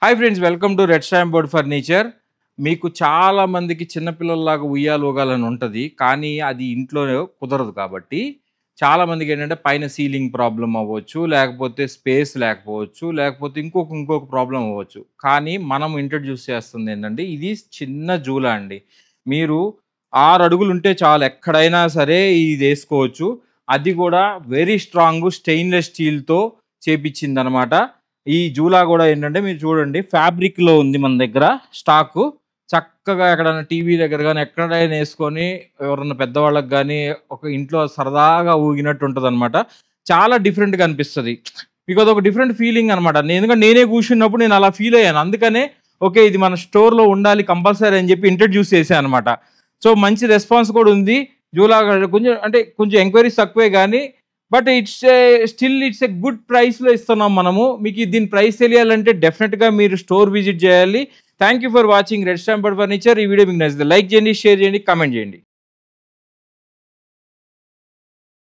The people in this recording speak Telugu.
Hi friends, welcome to red stamp board furniture. మీకు చాలా మందికి చిన్నపిల్లల్లాగా ఉయ్యాలు ఊగాలని ఉంటుంది, కానీ అది ఇంట్లో కుదరదు. కాబట్టి చాలామందికి ఏంటంటే పైన సీలింగ్ ప్రాబ్లం అవ్వచ్చు, లేకపోతే స్పేస్ లేకపోవచ్చు, లేకపోతే ఇంకొక ప్రాబ్లం అవ్వచ్చు. కానీ మనం ఇంట్రడ్యూస్ చేస్తుంది ఏంటంటే ఇది చిన్న జూలా అండి. మీరు 6 అడుగులు ఉంటే చాలు, ఎక్కడైనా సరే ఇది వేసుకోవచ్చు. అది కూడా వెరీ స్ట్రాంగ్ స్టెయిన్లెస్ స్టీల్తో చేపించిందనమాట. ఈ జూలా కూడా ఏంటంటే మీరు చూడండి, ఫ్యాబ్రిక్లో ఉంది మన దగ్గర స్టాకు. చక్కగా ఎక్కడైనా టీవీ దగ్గర కానీ ఎక్కడైనా వేసుకొని ఎవరన్నా పెద్దవాళ్ళకి కానీ ఒక ఇంట్లో సరదాగా ఊగినట్టు ఉంటుంది అనమాట. చాలా డిఫరెంట్గా అనిపిస్తుంది. మీకు అదొక డిఫరెంట్ ఫీలింగ్ అనమాట. ఎందుకంటే నేనే కూర్చున్నప్పుడు నేను అలా ఫీల్ అయ్యాను. అందుకనే ఓకే, ఇది మన స్టోర్లో ఉండాలి కంపల్సరీ అని చెప్పి ఇంట్రడ్యూస్ చేశాను అనమాట. సో మంచి రెస్పాన్స్ కూడా ఉంది. జూలా కొంచెం ఎంక్వైరీస్ తక్కువే కానీ, బట్ ఇట్స్ ఏ గుడ్ ప్రైస్లో ఇస్తున్నాం మనము. మీకు దీని ప్రైస్ తెలియాలంటే డెఫినెట్గా మీరు స్టోర్ విజిట్ చేయాలి. Thank you for watching red stamp board furniture. ఈ వీడియో మీకు నచ్చితే లైక్ చేయండి, షేర్ చేయండి, కామెంట్ చేయండి.